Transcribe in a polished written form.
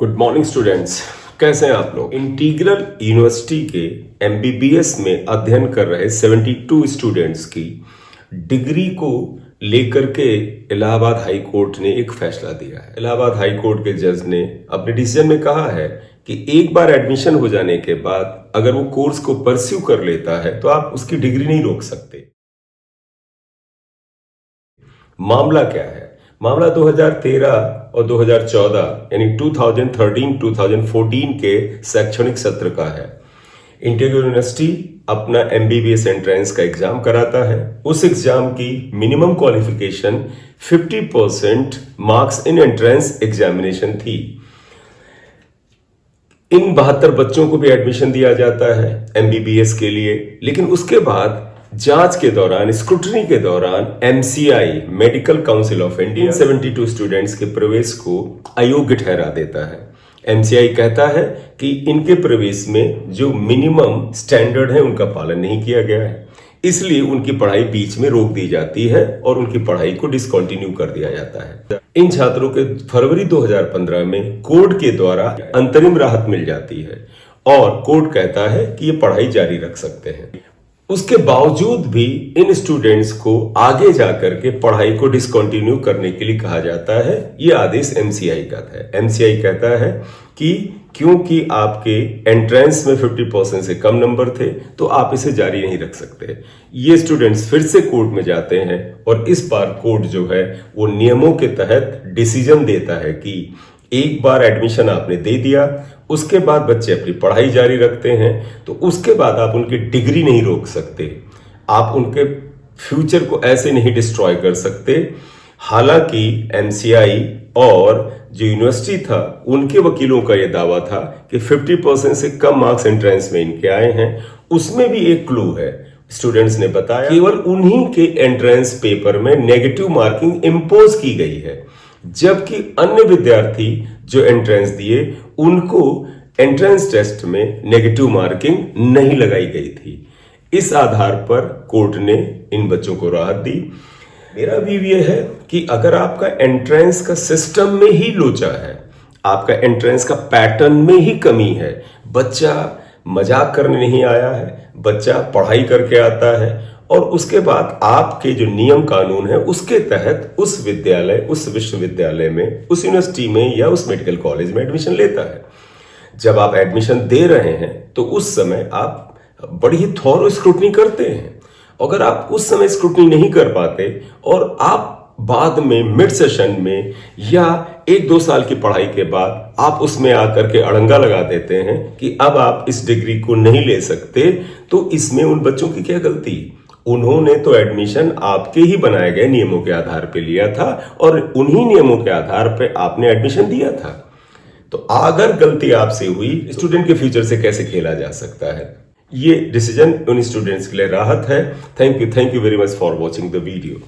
Good morning students, कैसे हैं आप लोग। इंटीग्रल यूनिवर्सिटी के एमबीबीएस में अध्ययन कर रहे 72 स्टूडेंट्स की डिग्री को लेकर के इलाहाबाद हाई कोर्ट ने एक फैसला दिया है। इलाहाबाद हाई कोर्ट के जज ने अपने डिसीजन में कहा है कि एक बार एडमिशन हो जाने के बाद अगर वो कोर्स को परस्यू कर लेता है तो आप उसकी डिग्री नहीं रोक सकते। मामला क्या है? मामला 2013 और 2014 यानी 2013-2014 के शैक्षणिक सत्र का है। इंटीग्रल यूनिवर्सिटी अपना एमबीबीएस एंट्रेंस का एग्जाम कराता है। उस एग्जाम की minimum qualification 50% marks in entrance examination थी। इन 72 बच्चों को भी एडमिशन दिया जाता है एमबीबीएस के लिए, लेकिन उसके बाद जांच के दौरान, स्क्रूटनी के दौरान MCI medical council of India 72 students के प्रवेश को अयोग्य ठहरा देता है। एमसीआई कहता है कि इनके प्रवेश में जो मिनिमम स्टैंडर्ड है उनका पालन नहीं किया गया है, इसलिए उनकी पढ़ाई बीच में रोक दी जाती है और उनकी पढ़ाई को डिसकंटिन्यू कर दिया जाता है। इन छात्रों के फरवरी 2015 में कोर्ट के द्वारा अंतरिम राहत मिल जाती है और कोर्ट कहता है कि ये पढ़ाई जारी रख सकते हैं। उसके बावजूद भी इन स्टूडेंट्स को आगे जाकर के पढ़ाई को डिसकंटिन्यू करने के लिए कहा जाता है। ये आदेश एमसीआई का है। एमसीआई कहता है कि क्योंकि आपके एंट्रेंस में 50% से कम नंबर थे तो आप इसे जारी नहीं रख सकते। ये स्टूडेंट्स फिर से कोर्ट में जाते हैं और इस बार कोर्ट जो है वो नियमों के तहत डिसीजन देता है कि एक बार एडमिशन आपने दे दिया, उसके बाद बच्चे अपनी पढ़ाई जारी रखते हैं तो उसके बाद आप उनकी डिग्री नहीं रोक सकते, आप उनके फ्यूचर को ऐसे नहीं डिस्ट्रॉय कर सकते। हालांकि एमसीआई और जो यूनिवर्सिटी था उनके वकीलों का यह दावा था कि 50% से कम मार्क्स एंट्रेंस में इनके आए हैं। उसमें भी एक क्लू है। स्टूडेंट्स ने बताया केवल उन्हीं के एंट्रेंस पेपर में नेगेटिव मार्किंग इंपोज की गई है, जबकि अन्य विद्यार्थी जो एंट्रेंस दिए उनको एंट्रेंस टेस्ट में नेगेटिव मार्किंग नहीं लगाई गई थी। इस आधार पर कोर्ट ने इन बच्चों को राहत दी। मेरा भी यह है कि अगर आपका एंट्रेंस का सिस्टम में ही लोचा है, आपका एंट्रेंस का पैटर्न में ही कमी है, बच्चा मजाक करने नहीं आया है, बच्चा पढ़ाई करके आता है और उसके बाद आपके जो नियम कानून है उसके तहत उस विद्यालय, उस विश्वविद्यालय में, उस यूनिवर्सिटी में या उस मेडिकल कॉलेज में एडमिशन लेता है। जब आप एडमिशन दे रहे हैं तो उस समय आप बड़ी ही थॉरो स्क्रूटनी करते हैं। अगर आप उस समय स्क्रूटनी नहीं कर पाते और आप बाद में मिड सेशन में या 1-2 साल की पढ़ाई के बाद आप उसमें आकर के अड़ंगा लगा देते हैं कि अब आप इस डिग्री को नहीं ले सकते, तो इसमें उन बच्चों की क्या गलती? उन्होंने तो एडमिशन आपके ही बनाए गए नियमों के आधार पर लिया था और उन्हीं नियमों के आधार पर आपने एडमिशन दिया था। तो अगर गलती आपसे हुई, स्टूडेंट के फ्यूचर से कैसे खेला जा सकता है? ये डिसीजन उन स्टूडेंट्स के लिए राहत है। Thank you very much for watching the video.